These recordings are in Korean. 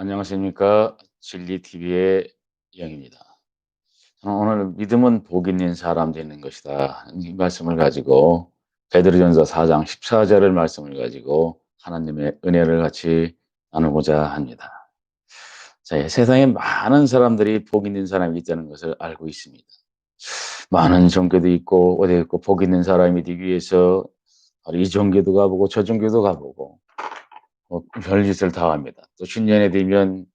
안녕하십니까. 진리TV의 영입니다. 오늘 믿음은 복 있는 사람 되는 것이다. 이 말씀을 가지고 베드로전서 4장 14절의 말씀을 가지고 하나님의 은혜를 같이 나누고자 합니다. 자, 세상에 많은 사람들이 복 있는 사람이 있다는 것을 알고 있습니다. 많은 종교도 있고 어디 있고 복 있는 사람이 되기 위해서 이 종교도 가보고 저 종교도 가보고 별짓을 다 합니다. 또 신년에 되면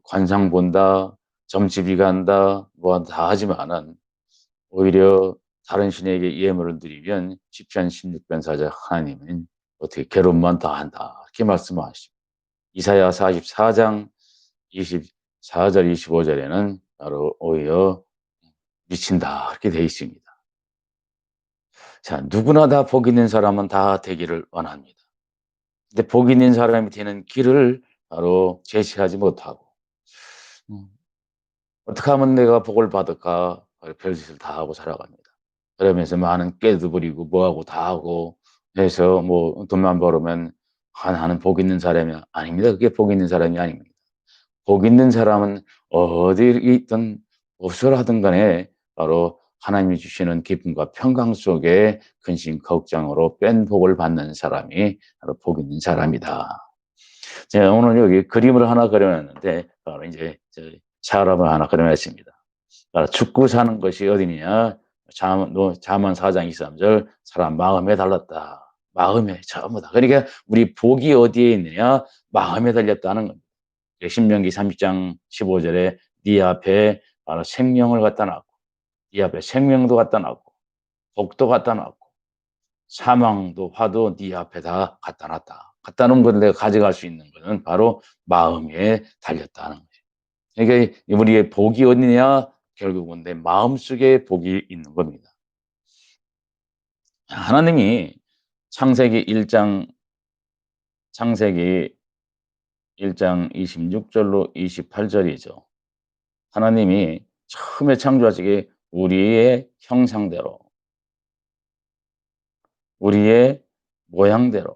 관상 본다, 점집이 간다, 뭐 다 하지만은 오히려 다른 신에게 예물을 드리면 시편 16편 4절 하나님은 어떻게 괴롭만 더 한다 이렇게 말씀하십니다. 이사야 44장 24절 25절에는 바로 오히려 미친다 이렇게 되어 있습니다. 자, 누구나 다 복 있는 사람은 다 되기를 원합니다. 근데 복 있는 사람이 되는 길을 바로 제시하지 못하고 음. 어떻게 하면 내가 복을 받을까? 별짓을 다 하고 살아갑니다. 그러면서 많은 깨도 부리고 뭐하고 다 하고 해서 뭐 돈만 벌으면 나는 복 있는 사람이 아닙니다. 그게 복 있는 사람이 아닙니다. 복 있는 사람은 어디 있든 무엇을 하든 간에 바로 하나님이 주시는 기쁨과 평강 속에 근심 걱정으로 뺀 복을 받는 사람이 바로 복 있는 사람이다. 제가 오늘 여기 그림을 하나 그려놨는데 바로 이제 사람을 하나 그려놨습니다. 죽고 사는 것이 어디냐? 잠언 4장 23절 사람 마음에 달렸다. 마음에 전부 다. 그러니까 우리 복이 어디에 있느냐? 마음에 달렸다는 겁니다. 신명기 30장 15절에 네 앞에 바로 생명을 갖다 놨고 네 앞에 생명도 갖다 놨고 복도 갖다 놨고 사망도 화도 네 앞에 다 갖다 놨다. 갖다 놓은 걸 내가 가져갈 수 있는 것은 바로 마음에 달렸다는 거죠. 그러니까 우리의 복이 어디냐? 결국은 내 마음속에 복이 있는 겁니다. 하나님이 창세기 1장 창세기 1장 26절로 28절이죠. 하나님이 처음에 창조하시기 우리의 형상대로 우리의 모양대로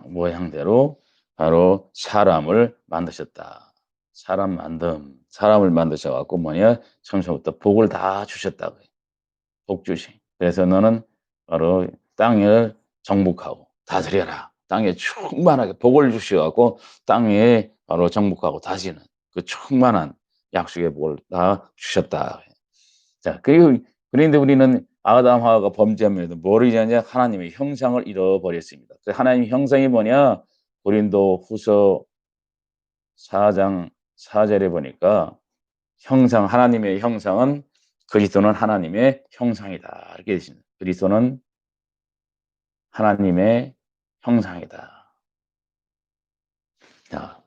모양대로 바로 사람을 만드셨다. 사람을 만드셔 갖고 뭐냐? 처음부터 복을 다 주셨다고요. 복 주심. 그래서 너는 바로 땅을 정복하고 다스려라. 땅에 충만하게 복을 주셔 갖고 땅에 바로 정복하고 다스리는 그 충만한 약속의 복을 다 주셨다. 자, 그런데 우리는 아담 하와가 범죄하면서 뭐를 잃었냐? 하나님의 형상을 잃어버렸습니다. 그 하나님의 형상이 뭐냐? 고린도후서 4장 4절에 보니까 하나님의 형상은 그리스도는 하나님의 형상이다. 이렇게 되어 있습니다. 그리스도는 하나님의 형상이다. 자,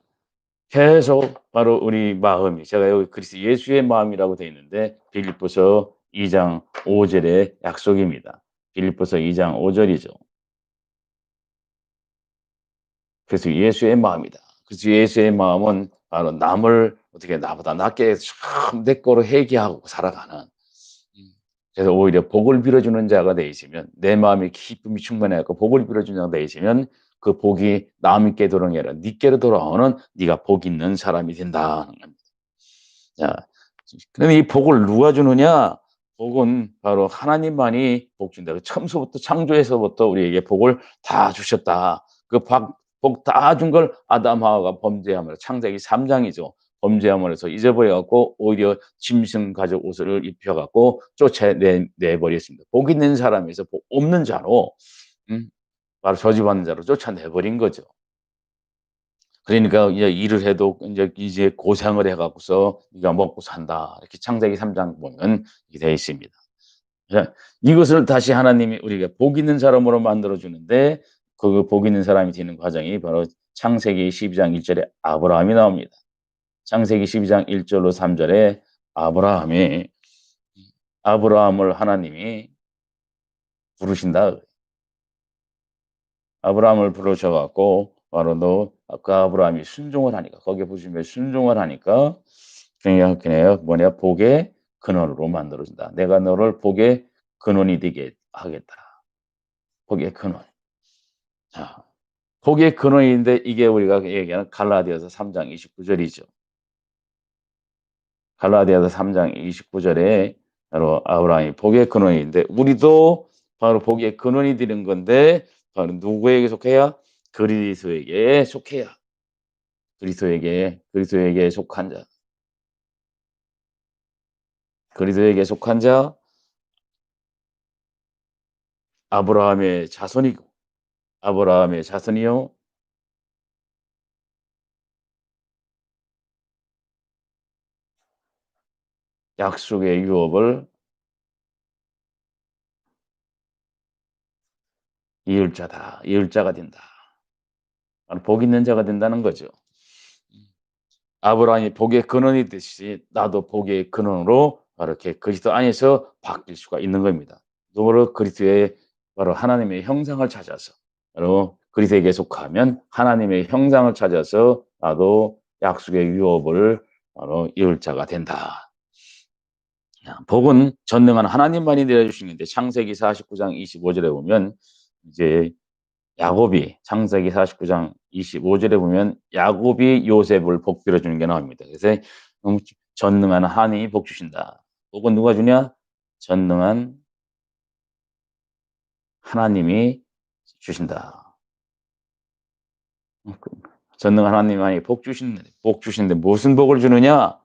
계속 바로 우리 마음이 제가 여기 그리스도 예수의 마음이라고 되어 있는데 빌립보서 2장 5절의 약속입니다. 빌립보서 2장 5절이죠. 그래서 예수의 마음이다. 그래서 예수의 마음은 바로 남을 어떻게 나보다 낫게 참 내 거로 회개하고 살아가는 그래서 오히려 복을 빌어주는 자가 되시면 내 마음에 기쁨이 충만해갖고 복을 빌어주는 자가 되시면 그 복이 남에게 돌아오는 게 아니라 네께로 돌아오는 네가 복 있는 사람이 된다는 겁니다. 자, 그런데 이 복을 누가 주느냐? 복은 바로 하나님만이 복 준다. 처음서부터 창조에서부터 우리에게 복을 다 주셨다. 그 복 다 준 걸 아담 하와가 범죄함으로 창세기 3장이죠. 범죄함으로써 잊어버려 갖고 오히려 짐승 가죽 옷을 입혀 갖고 쫓아내 버렸습니다. 복 있는 사람에서 복 없는 자로 바로 저주받는 자로 쫓아내 버린 거죠. 그러니까 이제 일을 해도 이제 고생을 해 갖고서 네가 먹고 산다. 이렇게 창세기 3장 보면 이렇게 되어 있습니다. 자, 이것을 다시 하나님이 우리가 복 있는 사람으로 만들어 주는데 그 복 있는 사람이 되는 과정이 바로 창세기 12장 1절에 아브라함이 나옵니다. 창세기 12장 1절로 3절에 아브라함을 하나님이 부르신다. 아브라함을 부르셔 갖고 바로 너 아까 아브라함이 순종을 하니까 거기에 보시면 순종을 하니까 그냥 뭐냐 복의 근원으로 만들어 준다. 내가 너를 복의 근원이 되게 하겠다. 복의 근원. 자, 복의 근원인데 이게 우리가 얘기하는 갈라디아서 3장 29절이죠. 갈라디아서 3장 29절에 바로 아브라함이 복의 근원인데 우리도 바로 복의 근원이 되는 건데 바로 누구에게 속해야? 그리스도에게 속해야. 그리스도에게 속한 자. 그리스도에게 속한 자 아브라함의 자손이고 아브라함의 자손이요 약속의 유업을 이을 자다. 이을 자가 된다. 복 있는 자가 된다는 거죠. 아브라함이 복의 근원이 듯이 나도 복의 근원으로 바로 이렇게 그리스도 안에서 바뀔 수가 있는 겁니다. 누구를 그리스도의 바로 하나님의 형상을 찾아서 바로 그리스도에게 속하면 하나님의 형상을 찾아서 나도 약속의 유업을 바로 이을 자가 된다. 복은 전능한 하나님만이 내려주시는데 창세기 49장 25절에 보면 이제 야곱이 창세기 49장 25절에 보면 야곱이 요셉을 복 빌어주는 게 나옵니다. 그래서 전능한 하나님이 복 주신다. 복은 누가 주냐? 전능한 하나님이 주신다. 전능한 하나님이 복 주시는데 무슨 복을 주느냐?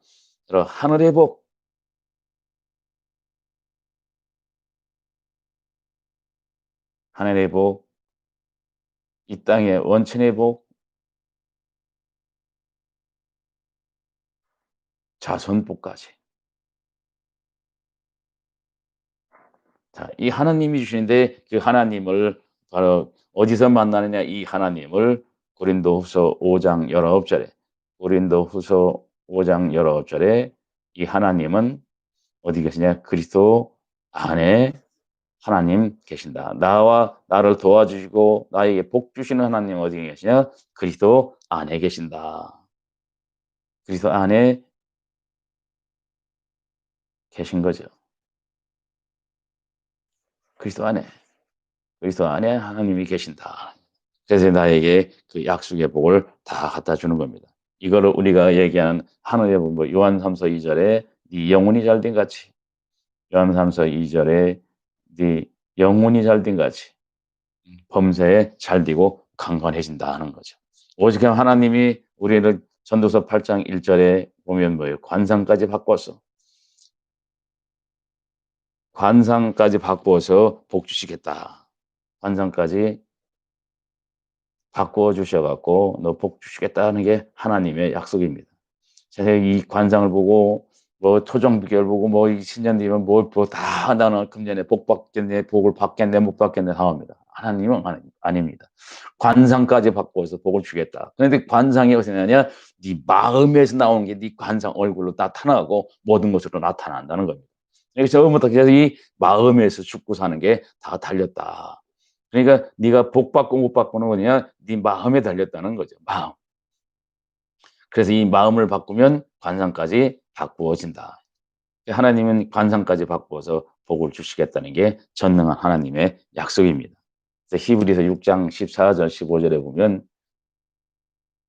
하늘의 복, 하늘의 복, 이 땅의 원천의 복, 자손복까지. 자, 이 하나님이 주시는데 그 하나님을 바로 어디서 만나느냐? 이 하나님을 고린도후서 5장 19절에 고린도후서 5장 19절에 이 하나님은 어디 계시냐? 그리스도 안에 하나님 계신다. 나와 나를 도와주시고 나에게 복 주시는 하나님 어디 계시냐? 그리스도 안에 계신다. 그리스도 안에 계신 거죠. 그리스도 안에. 그리스도 안에 하나님이 계신다. 그래서 나에게 그 약속의 복을 다 갖다 주는 겁니다. 이거를 우리가 얘기하는 하늘의 복, 뭐 요한 3서 2절에 네 영혼이 잘된 같이 요한 3서 2절에 네 영혼이 잘된 같이 범사에 잘되고 강건해진다 하는 거죠. 오직 하나님이 우리를 전도서 8장 1절에 보면 뭐예요? 관상까지 바꿔서 관상까지 바꿔서 복 주시겠다. 관상까지 바꿔 주셔 갖고 너 복 주시겠다는 게 하나님의 약속입니다. 제가 이 관상을 보고 뭐 토정 비결 보고 뭐 이 신년 되면 다 나는 금년에 복 받겠네, 복을 받겠네, 못 받겠네 하옵니다. 하나님은 아닙니다. 관상까지 바꿔서 복을 주겠다. 그런데 관상이 어디서 나냐? 네 마음에서 나오는 게 네 관상 얼굴로 나타나고 모든 것으로 나타난다는 겁니다. 그래서 처음부터 계속 이 마음에서 죽고 사는 게 다 달렸다. 그러니까 네가 복 받고 못 받고는 뭐냐? 네 마음에 달렸다는 거죠. 마음. 그래서 이 마음을 바꾸면 관상까지 바꾸어진다. 하나님은 관상까지 바꾸어서 복을 주시겠다는 게 전능한 하나님의 약속입니다. 그래서 히브리서 6장 14절 15절에 보면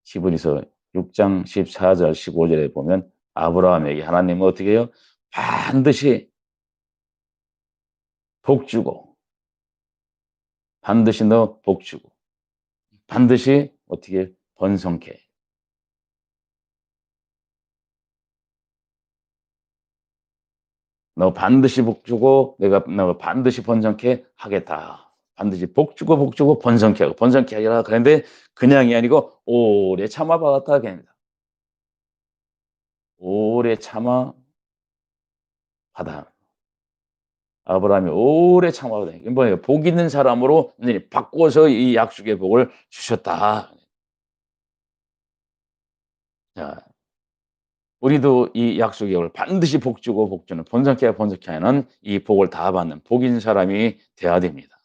히브리서 6장 14절 15절에 보면 아브라함에게 하나님은 어떻게 해요? 반드시 복 주고 반드시 너 복 주고 반드시 어떻게 번성케 너 반드시 복 주고 내가 너 반드시 번성케 하겠다. 반드시 복 주고 복 주고 번성케 하고 번성케 하리라 그랬는데 그냥이 아니고 오래 참아 받았다 그럽니다. 오래 참아 받아. 아브라함이 오래 참아 받아. 이게 뭐예요? 복 있는 사람으로 바꿔서 이 약속의 복을 주셨다. 자, 우리도 이 약속의 복을 반드시 복 주고 복 주는 번성케 번성케 하는 이 복을 다 받는 복 있는 사람이 돼야 됩니다.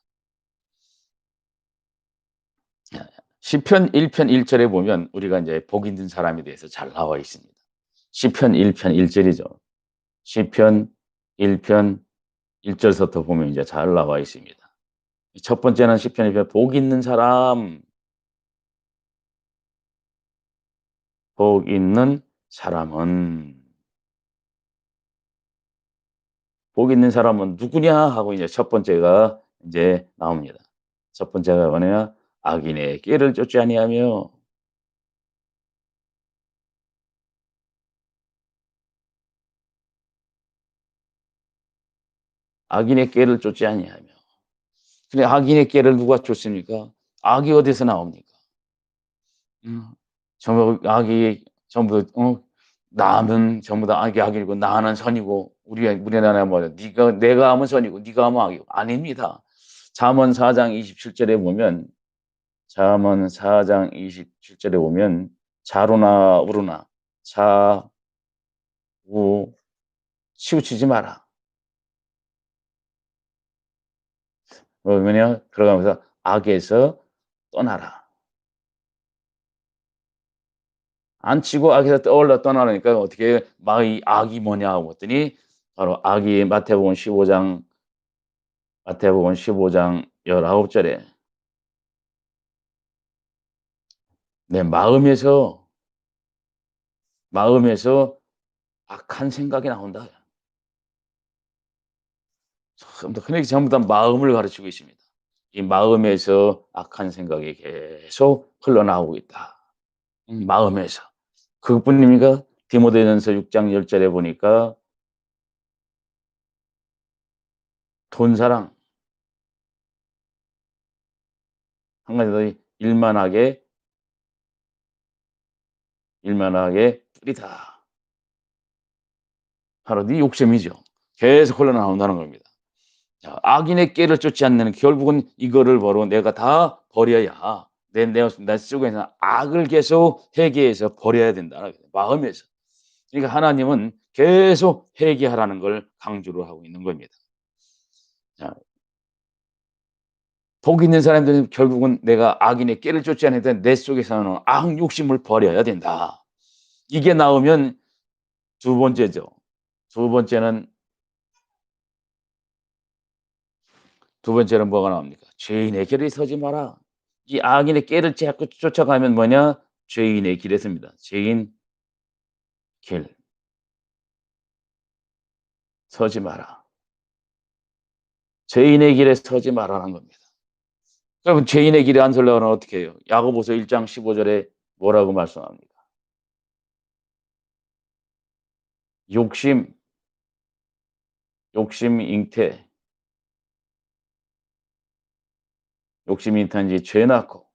시편 1편 1절에 보면 우리가 이제 복 있는 사람에 대해서 잘 나와 있습니다. 시편 1편 1절이죠. 시편 1편 1절부터 보면 이제 잘 나와 있습니다. 첫 번째는 시편 1편 복 있는 사람 복 있는 사람은 복 있는 사람은 누구냐 하고 이제 첫 번째가 인제 나옵니다. 첫 번째가 뭐냐? 악인의 꾀를 쫓지 아니하며 악인의 꾀를 쫓지 아니하며. 근데 악인의 꾀를 누가 쫓습니까? 악이 어디서 나옵니까? 음. 전부 악이 전부 남은 전부 다 악이 악이고 나는 선이고 우리나라에 뭐래 내가 하면 선이고 네가 하면 악이고 아닙니다. 잠언 4장 27 절에 보면 잠언 4장 27 절에 보면 좌로나 우로나 좌우 치우치지 마라. 뭐냐 들어가면서 악에서 떠나라. 안 치고 악에서 떠나라니까 어떻게 막 이 악이 뭐냐 하고 봤더니 바로 악이 마태복음 15장 19 절에 내 마음에서 악한 생각이 나온다. 전부 다 마음을 가르치고 있습니다. 이 마음에서 악한 생각이 계속 흘러나오고 있다. 마음에서. 그것뿐입니까? 디모데전서 6장 10 절에 보니까 돈 사랑 한 가지 더 일만하게 뿌리다. 바로 네 욕심이죠. 계속 흘러나온다는 겁니다. 자, 악인의 꾀를 쫓지 않는 결국은 이거를 바로 내가 다 버려야 내 속에서 악을 계속 회개해서 버려야 된다는 거예요, 마음에서. 그러니까 하나님은 계속 회개하라는 걸 강조를 하고 있는 겁니다. 자, 복 있는 사람들은 결국은 내가 악인의 꾀를 쫓지 않을 내 속에서는 악 욕심을 버려야 된다. 이게 나오면 두 번째죠. 두 번째는 뭐가 나옵니까? 죄인의 길에 서지 마라. 이 악인의 꾀를 자꾸 쫓아가면 뭐냐? 죄인의 길에 섭니다. 죄인 길 서지 마라. 죄인의 길에 서지 마라는 겁니다. 그러면 죄인의 길에 안 서려면 어떻게 해요? 야고보서 1장 15 절에 뭐라고 말씀합니까? 욕심, 잉태, 잉태한 지 죄 낳고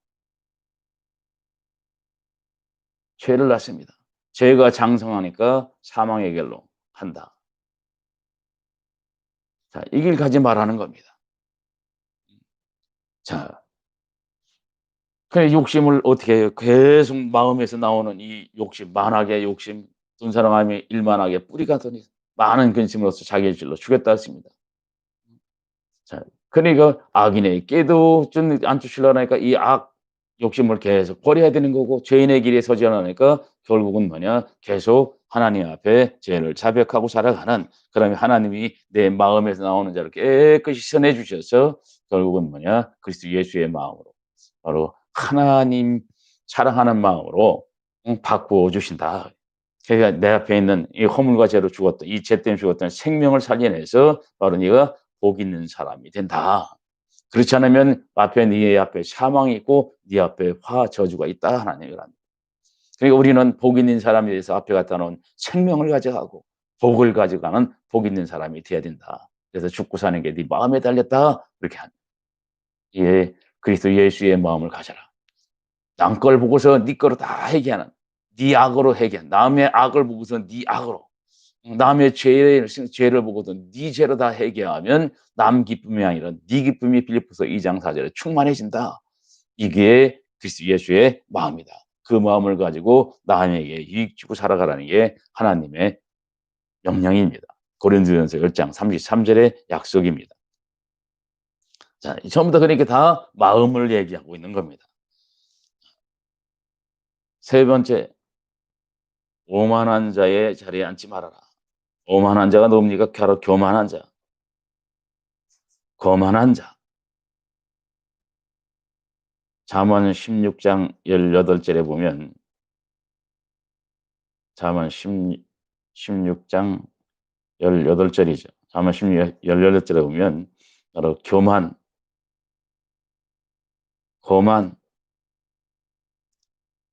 죄를 낳습니다. 죄가 장성하니까 사망의 길로 한다. 자, 이 길 가지 말라는 겁니다. 자, 그 욕심을 어떻게 해요? 계속 마음에서 나오는 이 욕심, 만악의 욕심, 돈 사랑하며 일만하게 뿌리가 더니 많은 근심으로써 자기의 질로 죽였다 했습니다. 자, 그러니까 악인의 깨도 좀 안 쫓으려고 하니까 이 욕심을 계속 버려야 되는 거고 죄인의 길에 서지 않으니까 결국은 뭐냐? 계속 하나님 앞에 죄를 자백하고 살아가는 그러면 하나님이 내 마음에서 나오는 자를 깨끗이 선해 주셔서 결국은 뭐냐? 그리스도 예수의 마음으로 바로 하나님 사랑하는 마음으로 바꾸어 주신다. 그러니까 내 앞에 있는 이 허물과 죄로 죽었던 이 죄 때문에 죽었던 생명을 살려내서 바로 네가 복 있는 사람이 된다. 그렇지 않으면 네 앞에 사망이 있고 네 앞에 저주가 있다 하나님이 합니다. 그러니까 우리는 복 있는 사람에 대해서 앞에 갖다 놓은 생명을 가져가고 복을 가져가는 복 있는 사람이 돼야 된다. 그래서 죽고 사는 게 네 마음에 달렸다 그렇게 합니다. 예, 그리스도 예수의 마음을 가져라. 남 걸 보고서 네 거로 다 회개하는 네 악으로 회개한 남의 악을 보고서 네 악으로 남의 죄를 보고도 네 죄로 다 회개하면 남 기쁨이 아니라 네 기쁨이 빌립보서 2장 4 절에 충만해진다. 이게 그리스도 예수의 마음이다. 그 마음을 가지고 남에게 유익 주고 살아가라는 게 하나님의 명령입니다. 고린도전서 10장 33 절의 약속입니다. 자, 전부 다 그러니까 다 마음을 얘기하고 있는 겁니다. 세 번째, 오만한 자의 자리에 앉지 말아라. 오만한 자가 누굽니까? 바로 교만한 자, 거만한 자. 잠언 16장 18절에 보면 잠언 16장 18절이죠. 잠언 18절에 보면 바로 거만,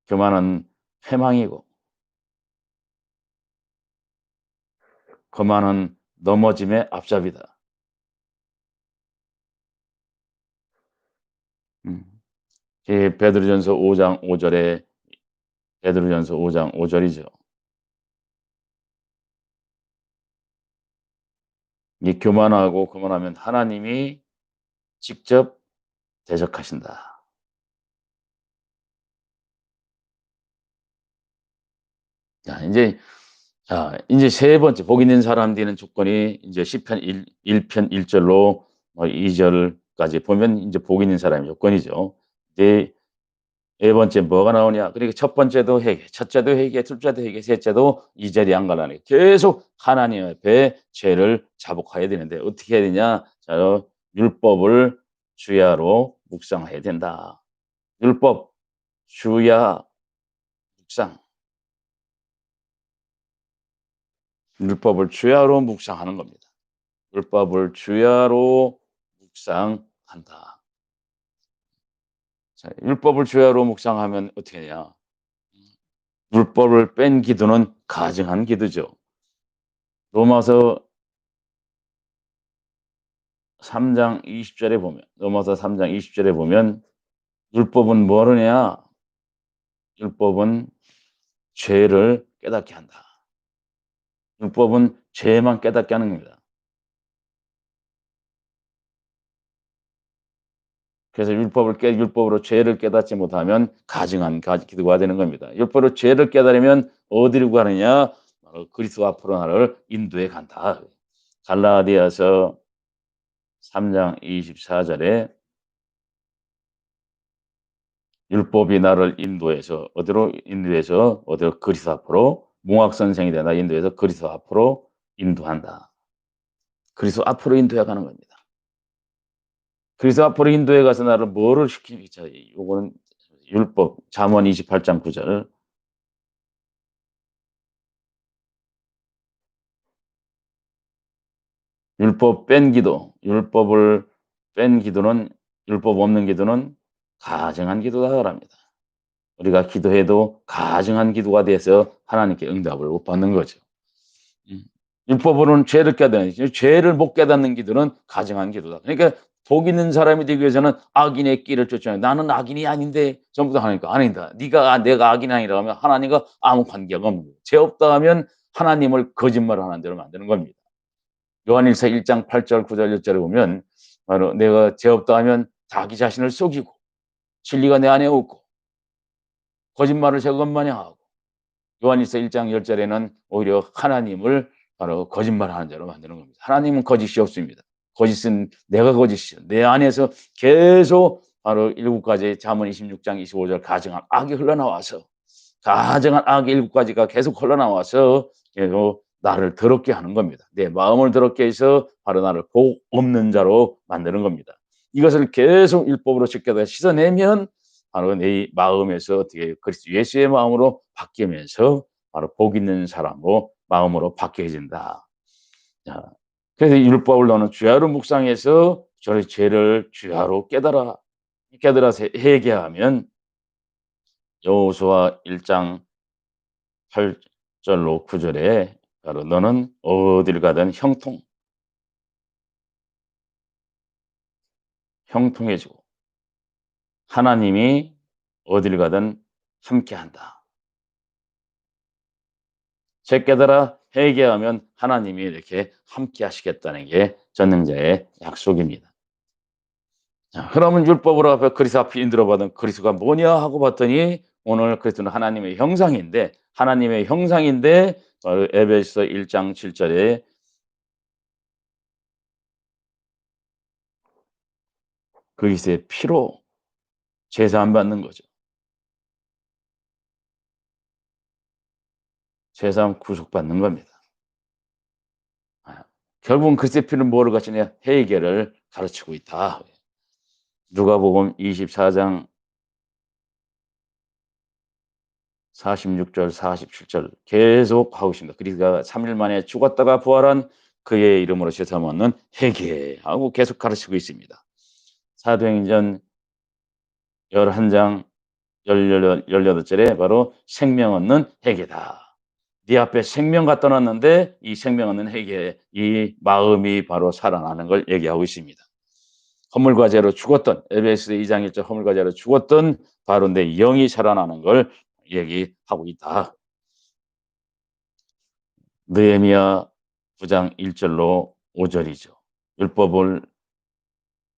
교만은 패망이고 거만은 넘어짐의 앞잡이다. 음. 이 베드로전서 5장 5절에 베드로전서 5장 5절이죠. 이 교만하고 거만하면 하나님이 직접 대적하신다. 자, 이제 세 번째 복 있는 사람 되는 조건이 이제 시편 1편 1절로 2절까지 보면 이제 복 있는 사람의 조건이죠. 이제 네 번째 뭐가 나오냐? 그러니까 첫 번째도 회개, 첫째도 회개, 둘째도 회개, 셋째도 이 자리에 안 가라니 계속 하나님 앞에 죄를 자복해야 되는데 어떻게 해야 되냐? 자, 율법을 주야로 묵상해야 된다. 율법, 주야, 묵상. 율법을 주야로 묵상하는 겁니다. 율법을 주야로 묵상한다. 자, 율법을 주야로 묵상하면 어떻게 되냐? 율법을 뺀 기도는 가증한 기도죠. 로마서 3장 20절에 보면 로마서 3장 20절에 보면 율법은 뭐느냐? 율법은 죄를 깨닫게 한다. 율법은 죄만 깨닫게 하는 겁니다. 그래서 율법으로 죄를 깨닫지 못하면 가증한 기도가 되는 겁니다. 율법으로 죄를 깨달으면 어디로 가느냐? 바로 그리스도 앞으로 나를 인도해 간다. 갈라디아서 3장 24절에 율법이 나를 어디로 그리스도 앞으로 몽학 선생이 되나 인도해서 그리스도 앞으로 인도한다. 그리스도 앞으로 인도해 가는 겁니다. 그리스도 앞으로 인도해 가서 나를 뭐를 시키자. 요거는 율법 잠언 28장 9절. 율법을 뺀 기도는 율법 없는 기도는 가증한 기도다 그럽니다. 우리가 기도해도 가증한 기도가 돼서 하나님께 응답을 못 받는 거죠. 음. 율법으로는 죄를 깨닫는 죄를 못 깨닫는 기도는 가증한 기도다. 그러니까 복 있는 사람이 되기 위해서는 악인의 길을 쫓아야 나는 악인이 아닌데 전부 다 하니까 아니다. 내가 악인이 아니라 하면 하나님과 아무 관계가 없는 거예요. 죄 없다 하면 하나님을 거짓말하는 대로 만드는 겁니다. 요한일서 1장 8절 9절 10절에 보면 바로 내가 죄 없다 하면 자기 자신을 속이고 진리가 내 안에 없고 거짓말을 제것마냥 하고 요한일서 1장 10절에는 오히려 하나님을 바로 거짓말하는 자로 만드는 겁니다. 하나님은 거짓이 없습니다. 거짓은 내가 거짓이요. 내 안에서 계속 바로 7가지 잠언 26장 25절 가증한 악이 흘러나와서 가증한 악의 7가지가 계속 흘러나와서 계속 나를 더럽게 하는 겁니다. 내 마음을 더럽게 해서 바로 나를 복 없는 자로 만드는 겁니다. 이것을 계속 율법으로 지켜서 씻어내면 바로 내 마음에서 어떻게 그리스도 예수의 마음으로 바뀌면서 바로 복 있는 사람으로 마음으로 바뀌어진다. 자, 그래서 율법을 너는 주야로 묵상해서 저의 죄를 주야로 깨달아서 회개하면 여호수아 1장 8절로 9절에 바로 너는 어딜 가든 형통해지고 하나님이 어딜 가든 함께한다. 죄 깨달아 회개하면 하나님이 이렇게 함께 하시겠다는 게 전능자의 약속입니다. 자, 그러면 율법으로 앞에 그리스도 앞에 인도로 받은 그리스도가 뭐냐 하고 봤더니 오늘 그리스도는 하나님의 형상인데 바로 에베소서 1장 7절에 그리스도의 피로 제사함 받는 거죠. 제사함 구속받는 겁니다. 결국은 그리스도의 피는 뭐를 가르치냐? 회개를 가르치고 있다. 누가복음 24장 46절 47절 계속 하고 있습니다. 그리스가 3일 만에 죽었다가 부활한 그의 이름으로 세상 얻는 회개하고 계속 가르치고 있습니다. 사도행전 11장 18 절에 바로 생명 얻는 회개다. 네 앞에 생명 갖다 놨는데 이 생명 얻는 회개, 이 마음이 바로 살아나는 걸 얘기하고 있습니다. 허물과 죄로 죽었던 에베소서 2장 1절 허물과 죄로 죽었던 바로 내 영이 살아나는 걸 얘기하고 있다. 느헤미야 9장 1 절로 5 절이죠. 율법을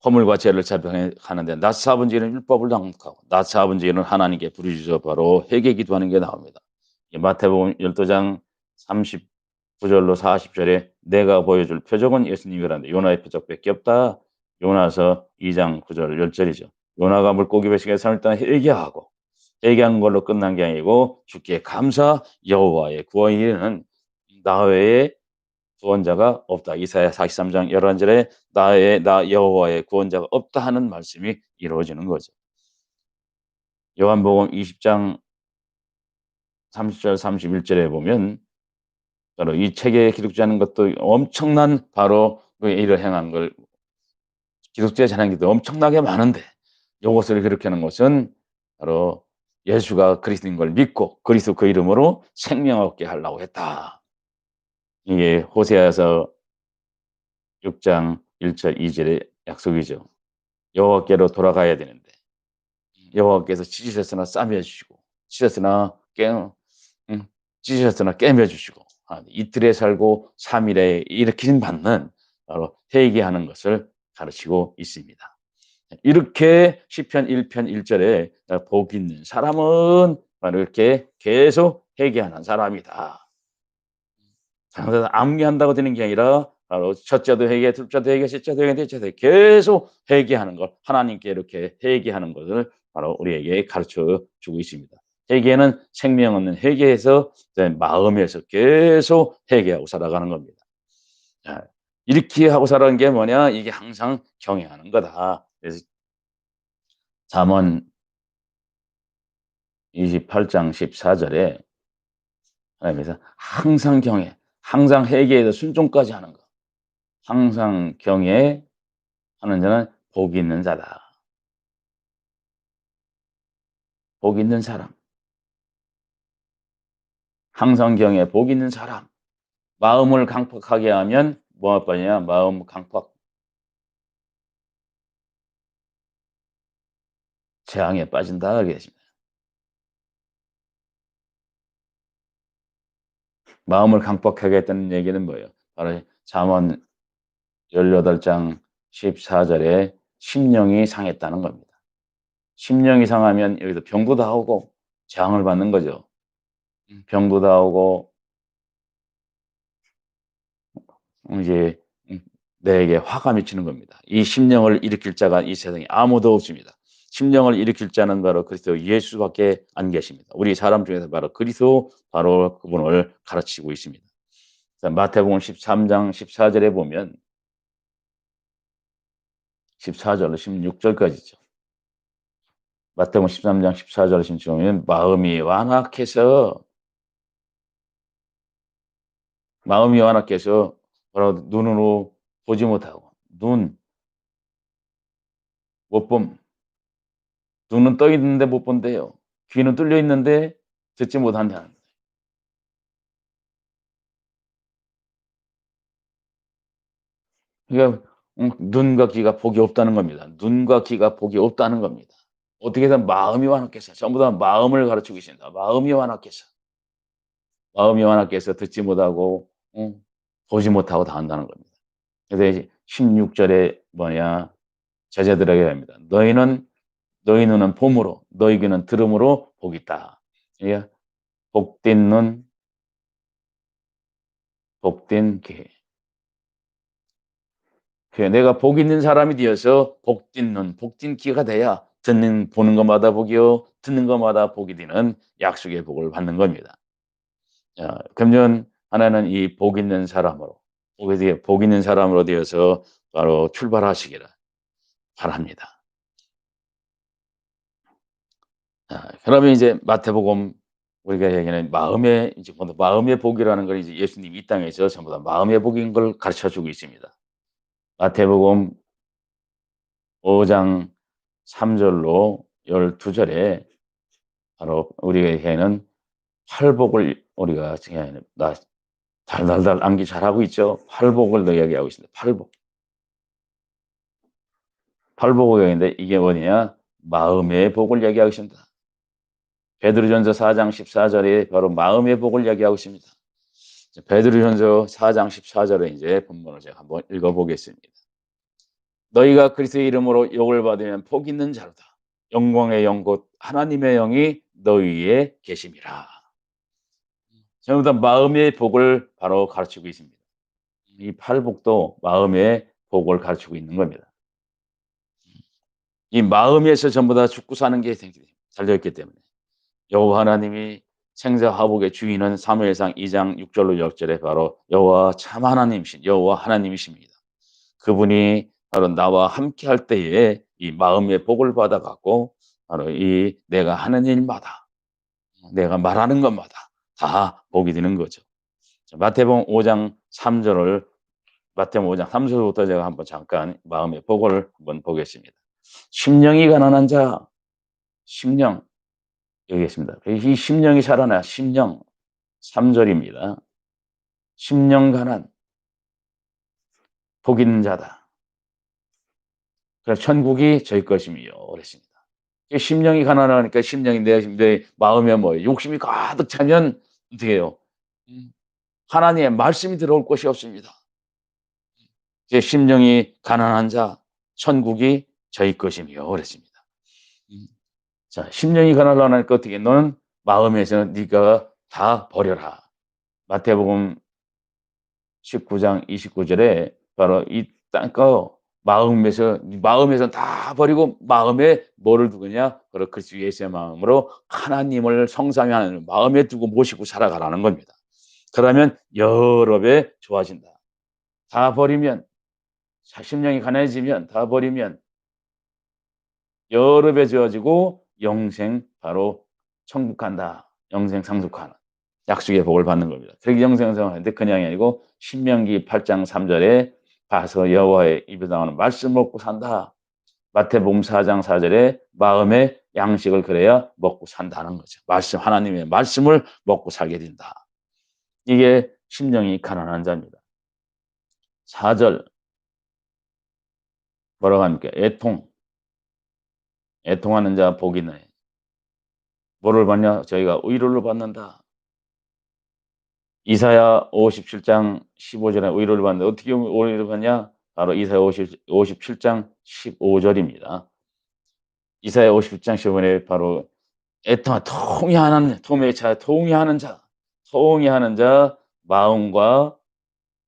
허물과 죄를 자병하는데 낯 사본 죄는 율법을 당하고 낯 사본 죄는 하나님께 부르짖어 바로 회개 기도하는 게 나옵니다. 마태복음 12장 39 절로 40 절에 내가 보여줄 표적은 예수님이라는데 요나의 표적밖에 없다. 요나서 2장 9절 10 절이죠. 요나가 물고기 뱃속에 3일 동안 회개하고 회개한 걸로 끝난 게 아니고 주께 감사 여호와의 구원이는 나 외에 구원자가 없다. 이사야 43장 11 절에 나 여호와의 구원자가 없다 하는 말씀이 이루어지는 거죠. 요한복음 20장 30절 31 절에 보면 바로 이 책에 기록되지 않은 것도 엄청난 바로 그 일을 행한 걸 기록되지 않은 게 엄청나게 많은데 요것을 기록하는 것은 바로 예수가 그리스도인 걸 믿고 그리스도 그 이름으로 생명 얻게 하려고 했다. 이게 호세아서 6장 1절 2 절의 약속이죠. 여호와께로 돌아가야 되는데 여호와께서 찢으셨으나 싸매 주시고 찢었으나 깨 찢으셨으나 꿰매 주시고 이틀에 살고 3 일에 일으킴 받는 바로 회개하는 것을 가르치고 있습니다. 이렇게 시편 1편 1 절에 복 있는 사람은 바로 이렇게 계속 회개하는 사람이다. 그래서 암기한다고 되는 게 아니라 바로 첫째도 회개, 둘째도 회개, 셋째도 회개, 넷째도 회개 계속 회개하는 것, 하나님께 이렇게 회개하는 것을 바로 우리에게 가르쳐 주고 있습니다. 회개는 생명 얻는 회개에서 이제 마음에서 계속 회개하고 살아가는 겁니다. 자, 이렇게 하고 살아가는 게 뭐냐? 이게 항상 경외하는 거다. 그래서 잠언 28장 14 절에 하나님께서 항상 경외, 항상 회개에서 순종까지 하는 거. 항상 경외하는 자는 복이 있는 자다. 복 있는 사람. 항상 경외, 복 있는 사람. 마음을 강팍하게 하면 뭐 할 거냐? 마음 강팍, 재앙에 빠진다. 그렇게 되십니다. 마음을 강팍하게 했다는 얘기는 뭐예요? 바로 잠언 18장 14절에 심령이 상했다는 겁니다. 심령이 상하면 여기서 병도 다 오고 재앙을 받는 거죠. 병도 다 오고 이제 내게 화가 미치는 겁니다. 이 심령을 일으킬 자가 이 세상에 아무도 없습니다. 심령을 일으킬 자는 바로 그리스도 예수밖에 안 계십니다. 우리 사람 중에서 바로 그리스도 바로 그분을 가르치고 있습니다. 마태복음 13장 14 절에 보면 14 절로 16 절까지죠. 마태복음 13장 14 절로 16절 보면 마음이 완악해서 바로 눈으로 보지 못하고 눈 못 봄. 눈은 떠 있는데 못 본대요. 귀는 뚫려 있는데 듣지 못한다는 거예요. 그러니까 눈과 귀가 복이 없다는 겁니다. 눈과 귀가 복이 없다는 겁니다. 어떻게 해서 마음이 완악해서 전부 다 마음을 가르치고 계십니다. 마음이 완악해서 듣지 못하고 보지 못하고 다 한다는 겁니다. 그래서 이제 16 절에 뭐냐 제자들에게 합니다. 너희 눈은 봄으로 너희 귀는 들음으로 복이 있다. 예. 복된 눈, 복된 귀. 그래 내가 복 있는 사람이 되어서 복된 눈, 복된 귀가 돼야 보는 것마다 복이요 듣는 것마다 복이 되는 약속의 복을 받는 겁니다. 자, 금년 하나는 이 복 있는 사람으로 복 있는 사람으로 되어서 바로 출발하시기를 바랍니다. 자, 그러면 이제 마태복음 우리가 얘기하는 마음의 이제 뭐 마음의 복이라는 걸 이제 예수님이 이 땅에서 전부 다 마음의 복인 걸 가르쳐 주고 있습니다. 마태복음 5장 3 절로 12 절에 바로 우리가 얘기하는 팔복을 우리가 지금 나 달달달 암기 잘하고 있죠. 팔복을 이야기하고 있습니다. 팔복. 팔복을 얘기하는데 이게 뭐냐? 마음의 복을 얘기하고 있습니다. 베드로전서 4장 14 절에 바로 마음의 복을 얘기하고 있습니다. 베드로전서 4장 14 절에 이제 본문을 제가 한번 읽어 보겠습니다. 너희가 그리스도의 이름으로 욕을 받으면 복 있는 자로다. 영광의 영 곧 하나님의 영이 너희에 계심이라. 전부 다 마음의 복을 바로 가르치고 있습니다. 이 팔복도 마음의 복을 가르치고 있는 겁니다. 이 마음에서 전부 다 죽고 사는 게 달려있기 때문에 여호와 하나님이 생사 화복의 주인은 사무엘상 2장 6 절로 6 절에 바로 여호와 참 하나님이신 여호와 하나님이십니다. 그분이 바로 나와 함께 할 때에 이 마음의 복을 받아 갖고 바로 이 내가 하는 일마다 내가 말하는 것마다 다 복이 되는 거죠. 자, 마태복음 5장 3 절을 마태복음 5장 3 절부터 제가 한번 잠깐 마음의 복을 한번 보겠습니다. 심령이 가난한 자 심령 여기 있습니다. 이 심령이 살아나 심령 3 절입니다. 심령 가난 복 있는 자다. 그래서 천국이 저희 것임이요 그랬습니다. 심령이 가난하니까 심령이 내 마음에 뭐 욕심이 가득 차면 어떻게 해요? 음 하나님의 말씀이 들어올 곳이 없습니다. 제 심령이 가난한 자 천국이 저희 것이며 그랬습니다. 음. 자, 심령이 가난하니까 어떻게 너는 마음에서 네가 다 버려라. 마태복음 19장 29 절에 바로 이 땅거 마음에서 다 버리고 마음에 뭐를 두느냐? 바로 그리스도 예수의 마음으로 하나님을 성삼위하는 마음에 두고 모시고 살아가라는 겁니다. 그러면 여러 배 좋아진다. 다 버리면 심령이 가난해지면 다 버리면 여러 배 좋아지고 영생 바로 천국 간다. 영생 상속하는 약속의 복을 받는 겁니다. 그렇게 영생을 하는데 그냥이 아니고 신명기 8장 3 절에 봐서 여호와의 입에서 나오는 말씀 먹고 산다. 마태복음 4장 4 절에 마음의 양식을 그래야 먹고 산다는 거죠. 말씀 하나님의 말씀을 먹고 살게 된다. 이게 심령이 가난한 자입니다. 4절 뭐라고 합니까? 애통하는 자 복이 있네. 뭐를 받냐? 저희가 의로를 받는다. 이사야 57장 15 절에 의로를 받는다. 어떻게 의로를 받냐? 바로 이사야 57장 15 절입니다. 이사야 57장 15 절에 바로 통회하는 통회하는 자, 마음과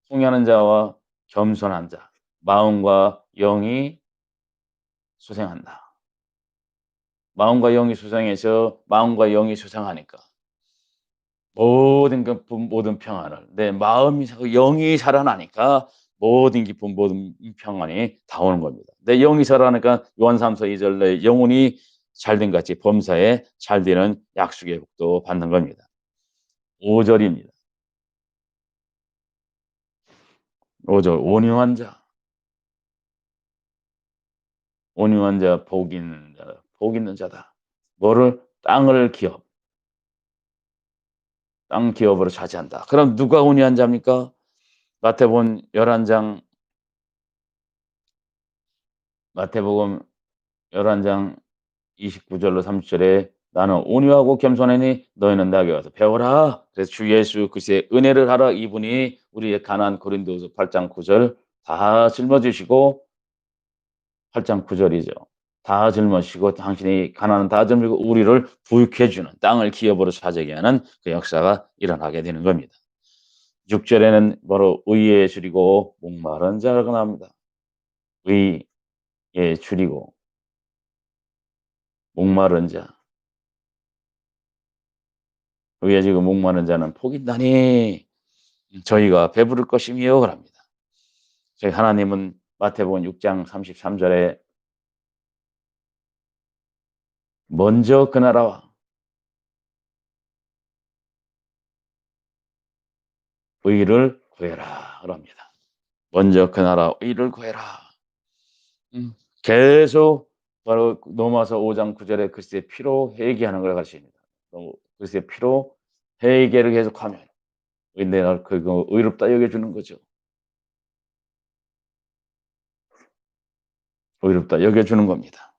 통회하는 자와 겸손한 자, 마음과 영이 수생한다. 마음과 영이 수생해서 마음과 영이 수생하니까 모든 평안을 내 마음이 영이 살아나니까 모든 기쁨 모든 평안이 다 오는 겁니다. 내 영이 살아나니까 요한삼서 2절 내 영혼이 잘된 같이 범사에 잘되는 약속의 복도 받는 겁니다. 5 절입니다. 5 절 온유한 자 복 있는 자다. 뭐를 땅 기업으로 차지한다. 그럼 누가 온유한 자입니까? 마태복음 11장 마태복음 11장 29 절로 30 절에 "나는 온유하고 겸손하니 너희는 나에게 와서 배우라." 그래서 주 예수 그리스도의 은혜를 하라. 이분이 우리의 가난 고린도후서 8장 9절 다 짊어지시고 8장 9 절이죠. 다 짊어지시고 당신이 가난은 다 짊어지고 우리를 부유케 해 주는 땅을 기업으로 차지하게 하는 그 역사가 일어나게 되는 겁니다. 6 절에는 바로 의에 줄이고 목마른 자라고 나옵니다. 의에 줄이고 목마른 자. 의에 지금 목마른 자는 복이 있나니 저희가 배부를 것이며 그럽니다. 저희 하나님은 마태복음 6장 33 절에 먼저 그 나라와 의를 구해라 그럽니다. 먼저 그 나라 의를 구해라. 음. 계속 바로 로마서 5장 9 절에 그리스도의 피로 회개하는 걸 가르칩니다. 그리스도의 피로 회개를 계속하면 내가 그거 의롭다 여겨 주는 거죠. 의롭다 여겨 주는 겁니다.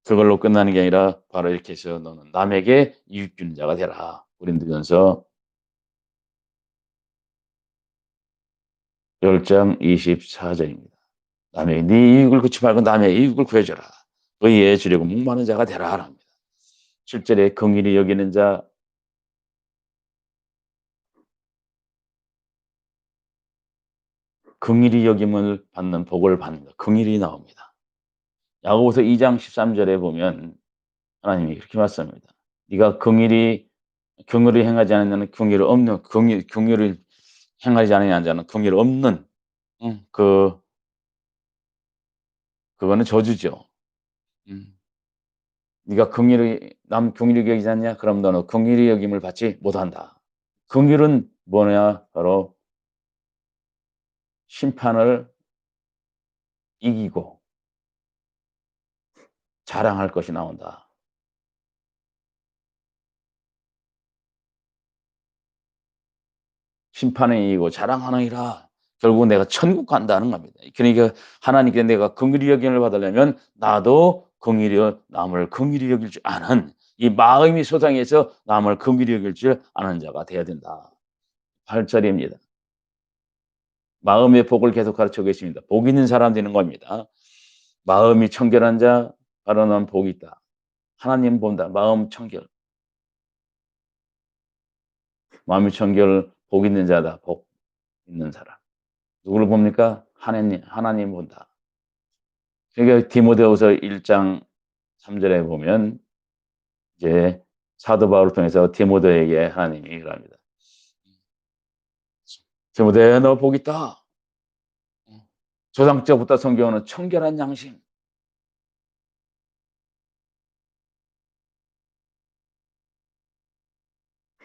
그걸로 끝나는 게 아니라 바로 이렇게 해서 "너는 남에게 이웃 주는 자가 되라." 고린도전서 10장 24 절입니다. 남의 네 이익을 그치 말고 남의 이익을 구해 줘라. 의에 주려고 목마른 자가 되라 합니다. 7 절에 긍휼히 여기는 자 긍휼히 여김을 받는 복을 받는다. 긍휼이 나옵니다. 야고보서 2장 13 절에 보면 하나님이 이렇게 말씀합니다. 네가 긍휼히 행하지 않는 자는 긍휼이 없는 긍휼을 행하지 않는 자는 긍휼 없는 그거는 저주죠. 음. 네가 긍휼히 남 긍휼히 여기지 않냐? 그럼 너는 긍휼히 여김을 받지 못한다. 긍휼은 뭐냐? 바로 심판을 이기고 자랑할 것이 나온다. 심판을 이기고 자랑하느니라. 결국은 내가 천국 간다는 겁니다. 그러니까 하나님께 내가 긍휼히 여김을 받으려면 나도 남을 긍휼히 여길 줄 아는 이 마음이 소상해서 남을 긍휼히 여길 줄 아는 자가 되어야 된다. 8 절입니다. 마음의 복을 계속 가르쳐 계십니다. 복 있는 사람 되는 겁니다. 마음이 청결한 자 바로 넌 복이 있다. 하나님 본다. 마음 청결. 마음이 청결 복 있는 자다. 복 있는 사람. 누구를 봅니까? 하나님 본다. 그러니까 디모데후서 1장 3 절에 보면 이제 사도 바울을 통해서 디모데에게 하나님이 이러합니다. "디모데야 너 복 있다." 조상적부터 성경은 청결한 양심.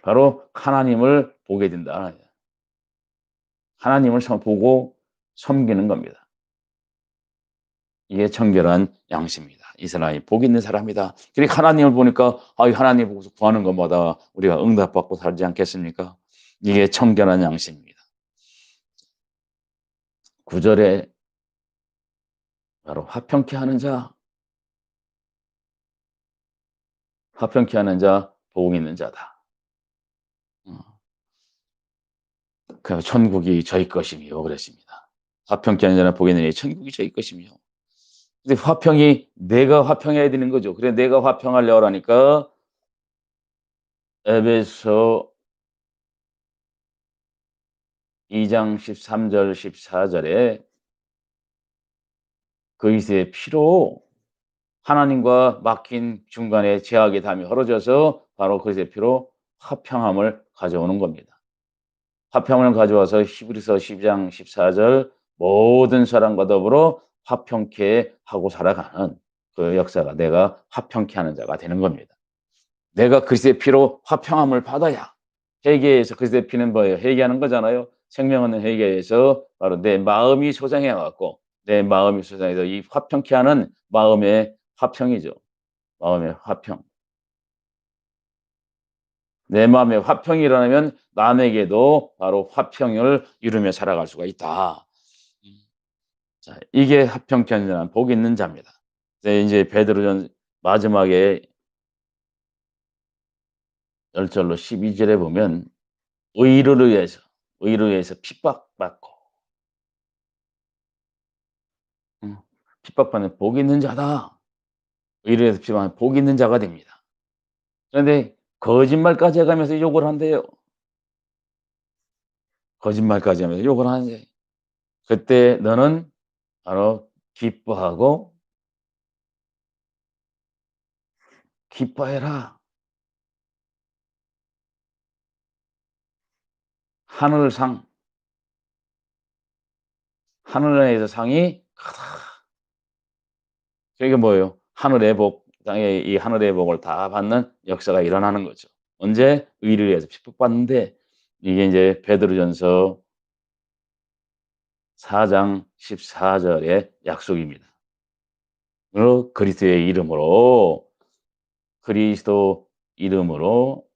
바로 하나님을 보게 된다. 하나님을 보고 섬기는 겁니다. 이게 청결한 양심입니다. 이 사람이 복 있는 사람이다. 그러니까 하나님을 보니까 이 하나님 보고서 구하는 것마다 우리가 응답받고 살지 않겠습니까? 이게 청결한 양심입니다. 9 절에 바로 화평케 하는 자 복 있는 자다. 어. 그 천국이 저희 것이며 그랬습니다. 화평케 하는 자는 복이 있느니 천국이 저희 것이며. 근데 화평이 내가 화평해야 되는 거죠. 그래 내가 화평하려고 하니까 에베소 2장 13절 14 절에 그리스도의 피로 하나님과 막힌 중간에 제약의 담이 헐어져서 바로 그리스도의 피로 화평함을 가져오는 겁니다. 화평을 가져와서 히브리서 12장 14절 모든 사람과 더불어 화평케 하고 살아가는 그 역사가 내가 화평케 하는 자가 되는 겁니다. 내가 그리스도의 피로 화평함을 받아야 회개에서 그리스도의 피는 뭐예요? 회개하는 거잖아요. 생명 얻는 회개에서 바로 내 마음이 소장해 갖고 내 마음이 소장해서 이 화평케 하는 마음의 화평이죠. 마음의 화평. 내 마음에 화평이 일어나면 남에게도 바로 화평을 이루며 살아갈 수가 있다. 음. 자, 이게 화평케 하는 자는 복 있는 자입니다. 네, 이제 베드로전 마지막에 10 절로 12 절에 보면 의를 위해서 핍박받고 음 핍박받는 복 있는 자다. 의를 위해서 핍박하는 복 있는 자가 됩니다. 그런데 거짓말까지 해 가면서 욕을 한대요. 거짓말까지 하면서 욕을 하는데 그때 너는 바로 기뻐하고 기뻐해라. 하늘상 하늘에서 상이 크다. 그게 뭐예요? 하늘의 복 땅에 이 하늘의 복을 다 받는 역사가 일어나는 거죠. 언제? 의를 위해서 핍박받는데 이게 이제 베드로전서 4장 14 절의 약속입니다. 그리스도의 이름으로 그리스도 이름으로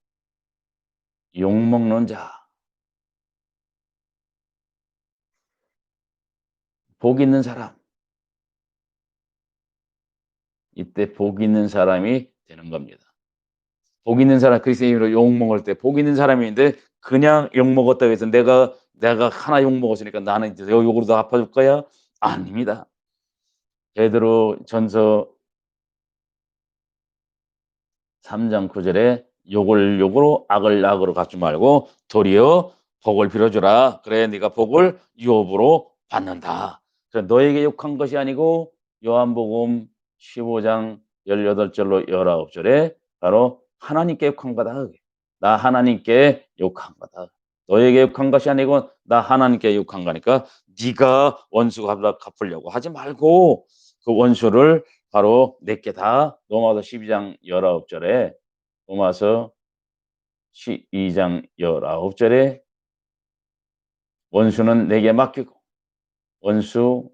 욕먹는 자, 복 있는 사람, 이때 복 있는 사람이 되는 겁니다. 복 있는 사람 그리스도의 이름으로 욕먹을 때 복 있는 사람인데 그냥 욕먹었다고 해서 내가 하나 욕먹었으니까 나는 이제 욕으로 다 갚아줄 거야? 아닙니다. 베드로전서 3장 9 절에 욕을 욕으로 악을 악으로 갚지 말고 도리어 복을 빌어주라. 그래 네가 복을 유업으로 받는다. 그래서 너에게 욕한 것이 아니고 요한복음 15장 18 절로 19 절에 바로 하나님께 욕한 거다. 나 하나님께 욕한 거다. 너에게 욕한 것이 아니고 나 하나님께 욕한 거니까 네가 원수 갚으려고 하지 말고 그 원수를 바로 내게 다. 로마서 12장 19 절에 로마서 12장 19 절에 원수는 내게 맡기고 원수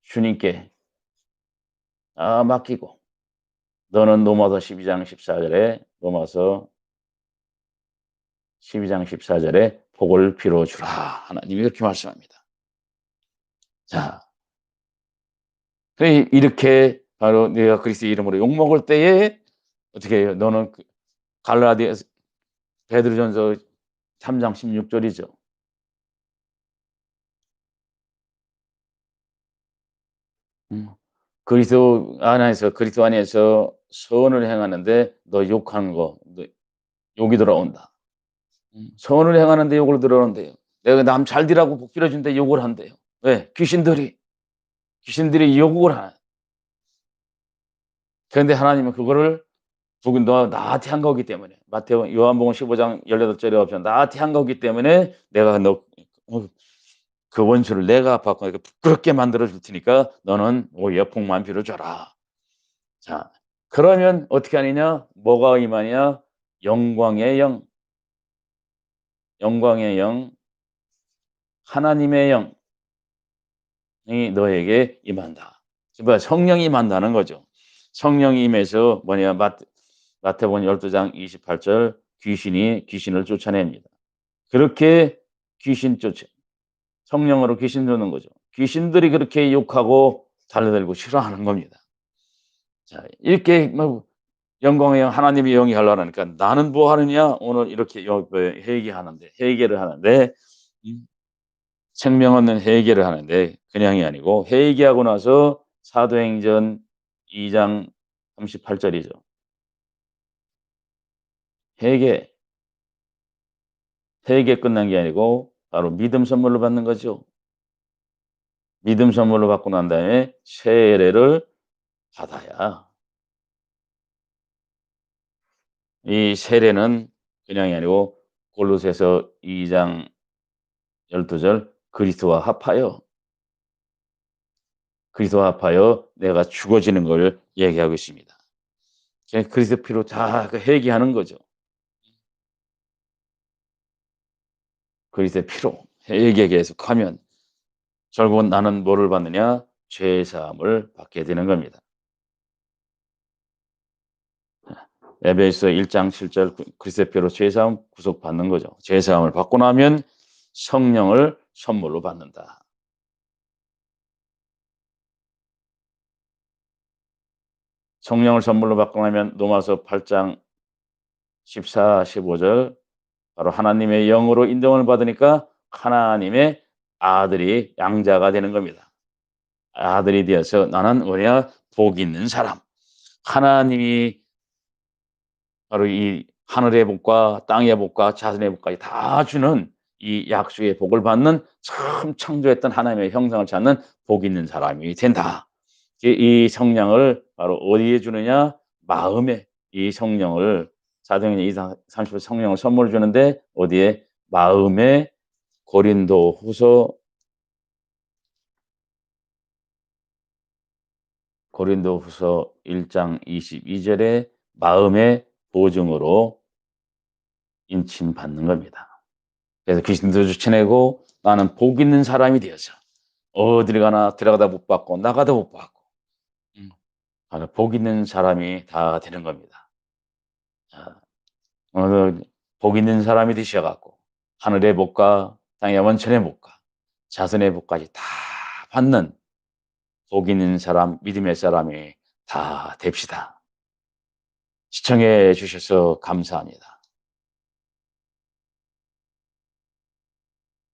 주님께 맡기고 너는 로마서 12장 14 절에 로마서 12장 14 절에 복을 빌어 주라. 하나님이 그렇게 말씀합니다. 자, 이렇게 바로 네가 그리스도의 이름으로 욕 먹을 때에 어떻게 해요? 너는 갈라디아서 베드로전서 3장 16 절이죠. 음. 그리스도 안에서 선을 행하는데 너 욕하는 거 너 욕이 돌아온다. 선을 행하는데 욕을 들어온대요. 내가 남 잘 되라고 복 빌어 준데 욕을 한대요. 왜? 귀신들이 욕을 하는. 그런데 하나님은 그거를 복은 너 나한테 한 거기 때문에 마태복음 요한복음 15장 18 절에 없잖아. 나한테 한 거기 때문에 내가 너 그 원수를 내가 받고 부끄럽게 만들어 줄 테니까 너는 오히려 복만 빌어 줘라. 자, 그러면 어떻게 하느냐? 뭐가 임하냐? 영광의 영, 영광의 영, 하나님의 영이 너에게 임한다. 뭐 성령이 임한다는 거죠. 성령이 임해서 뭐냐? 마태복음 12장 28절 귀신이 귀신을 쫓아냅니다. 그렇게 귀신 쫓아 성령으로 귀신 쫓는 거죠. 귀신들이 그렇게 욕하고 달려들고 싫어하는 겁니다. 자, 이렇게 뭐 영광의 영 하나님의 영이 하려니까 나는 뭐 하느냐? 오늘 이렇게 회개를 하는데 생명 얻는 회개를 하는데 그냥이 아니고 회개하고 나서 사도행전 2장 38 절이죠. 회개, 회개 끝난 게 아니고 바로 믿음 선물로 받는 거죠. 믿음 선물로 받고 난 다음에 세례를 받아야 이 세례는 그냥이 아니고 골로새서 2장 12절 그리스도와 합하여 내가 죽어지는 걸 얘기하고 있습니다. 그리스도 피로 다 회개하는 거죠. 그리스도의 피로 회개 계속하면 결국은 나는 뭐를 받느냐? 죄 사함을 받게 되는 겁니다. 에베소 1장 7절 그리스도의 피로 죄 사함 구속받는 거죠. 죄 사함을 받고 나면 성령을 선물로 받는다. 성령을 선물로 받고 나면 로마서 8장 14, 15절 바로 하나님의 영으로 인정을 받으니까 하나님의 아들이 양자가 되는 겁니다. 아들이 되어서 나는 뭐냐? 복 있는 사람. 하나님이 바로 이 하늘의 복과 땅의 복과 자연의 복까지 다 주는 이 약속의 복을 받는 처음 창조했던 하나님의 형상을 찾는 복 있는 사람이 된다. 이 성령을 바로 어디에 주느냐? 마음에 이 성령을 사도행전 2장 30절 성령을 선물을 주는데 어디에? 마음에 고린도후서 1장 22 절에 마음의 보증으로 인침받는 겁니다. 그래서 귀신도 쫓아내고 나는 복 있는 사람이 되어서 어딜 가나 들어가다 못 받고 나가다 못 받고 음 바로 복 있는 사람이 다 되는 겁니다. 자, 오늘 복 있는 사람이 되셔 갖고 하늘의 복과 땅의 원천의 복과 자선의 복까지 다 받는 복 있는 사람, 믿음의 사람이 다 됩시다. 시청해 주셔서 감사합니다.